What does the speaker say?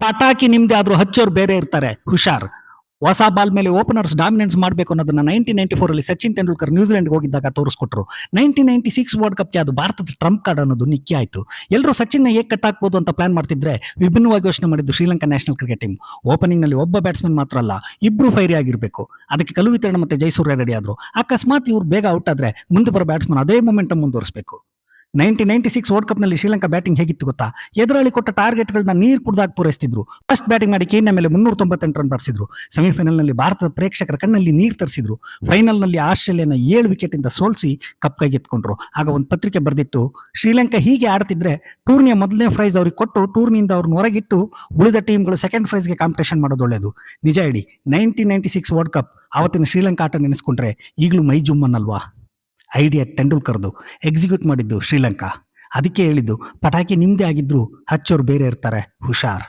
ಪಟಾಕಿ ನಿಮ್ದೆ ಆದ್ರೂ ಹಚ್ಚೋರು ಬೇರೆ ಇರ್ತಾರೆ, ಹುಷಾರ್. ಹೊಸ ಬಾಲ್ ಮೇಲೆ ಓಪನರ್ಸ್ ಡಾಮಿನೆನ್ಸ್ ಮಾಡಬೇಕು ಅನ್ನೋದನ್ನ 1994 ಅಲ್ಲಿ ಸಚಿನ್ ತೆಂಡೂಲ್ಕರ್ ನ್ಯೂಜಿಲೆಂಡ್ಗೆ ಹೋಗಿದ್ದಾಗ ತೋರಿಸ್ಕೊಟ್ರು. 1996 ವರ್ಲ್ಡ್ ಕಪ್ಗೆ ಅದು ಭಾರತದ ಟ್ರಂಪ್ ಕಾರ್ಡ್ ಅನ್ನೋದು ನಿಕ್ಕಿ ಆಯ್ತು. ಎಲ್ಲರೂ ಸಚಿನ್ನ ಹೇಗೆ ಕಟ್ ಹಾಕ್ಬೋದು ಅಂತ ಪ್ಲಾನ್ ಮಾಡ್ತಿದ್ರೆ ವಿಭಿನ್ನವಾಗಿ ಯೋಚನೆ ಮಾಡಿದ್ದು Sri Lanka national cricket team. Opening ನಲ್ಲಿ ಒಬ್ಬ ಬ್ಯಾಟ್ಸ್ಮನ್ ಮಾತ್ರ ಅಲ್ಲ, ಇಬ್ರು ಫೈರಿ ಆಗಿರ್ಬೇಕು. ಅದಕ್ಕೆ ಕಲುವಿತರಣ ಮತ್ತೆ ಜಯಸೂರ್ಯ ರೆಡಿ ಆದ್ರು. ಅಕಸ್ಮಾತ್ ಇವ್ರು ಬೇಗ ಔಟ್ ಆದ್ರೆ ಮುಂದೆ ಬರೋ ಬ್ಯಾಟ್ಸ್ಮನ್ ಅದೇ ಮೊಮೆಂಟಮ್ ಮುಂದುವರಿಸಬೇಕು. 1996 ವರ್ಲ್ಡ್ ಕಪ್ ನಲ್ಲಿ ಶ್ರೀಲಂಕಾ ಬ್ಯಾಟಿಂಗ್ ಹೇಗಿತ್ತು ಗೊತ್ತಾ? ಎದುರಾಳಿ ಕೊಟ್ಟ ಟಾರ್ಗೆಟ್ಗಳನ್ನ ನೀರು ಕುಡ್ದಾಗ ಪೂರೈಸ್ತಿದ್ರು. ಫಸ್ಟ್ ಬ್ಯಾಟಿಂಗ್ ಮಾಡಿ ಕೇನ್ಯ ಮೇಲೆ 398 ರನ್ ಬಾರಿಸಿದ್ರು. ಸೆಮಿಫೈನಲ್ ನಲ್ಲಿ ಭಾರತದ ಪ್ರೇಕ್ಷಕರ ಕಣ್ಣಲ್ಲಿ ನೀರು ತರಿಸಿದ್ರು. ಫೈನಲ್ ನಲ್ಲಿ ಆಸ್ಟ್ರೇಲಿಯಾನ 7 ವಿಕೆಟ್ ಇಂದ ಸೋಲಿಸಿ ಕಪ್ ಕೈಗೆತ್ಕೊಂಡ್ರು. ಆಗ ಒಂದು ಪತ್ರಿಕೆ ಬರೆದಿತ್ತು, ಶ್ರೀಲಂಕಾ ಹೀಗೆ ಆಡ್ತಿದ್ರೆ ಟೂರ್ನಿಯ ಮೊದಲನೇ ಪ್ರೈಸ್ ಅವ್ರಿಗೆ ಕೊಟ್ಟು ಟೂರ್ನಿಯಿಂದ ಅವ್ರನ್ನ ಹೊರಗಿಟ್ಟು ಉಳಿದ ಟೀಮ್ಗಳು ಸೆಕೆಂಡ್ ಪ್ರೈಸ್ಗೆ ಕಾಂಪಿಟೇಷನ್ ಮಾಡೋದು ಒಳ್ಳೇದು. ನಿಜ ಹೇಳಿ, 1996 ವರ್ಲ್ಡ್ ಕಪ್ ಅವತ್ತಿನ ಶ್ರೀಲಂಕಾ ಆಟ ನೆನೆಸ್ಕೊಂಡ್ರೆ ಈಗಲೂ ಮೈ ಜುಮ್ಮನ್ನಲ್ವಾ? ಐಡಿಯಾ ತೆಂಡೂಲ್ಕರ್ದು, ಎಕ್ಸಿಕ್ಯೂಟ್ ಮಾಡಿದ್ದು ಶ್ರೀಲಂಕಾ. ಅದಕ್ಕೆ ಹೇಳಿದ್ದು, ಪಟಾಕಿ ನಿಮ್ದೇ ಆಗಿದ್ರು ಹಚ್ಚೋರು ಬೇರೆ ಇರ್ತಾರೆ, ಹುಷಾರ್.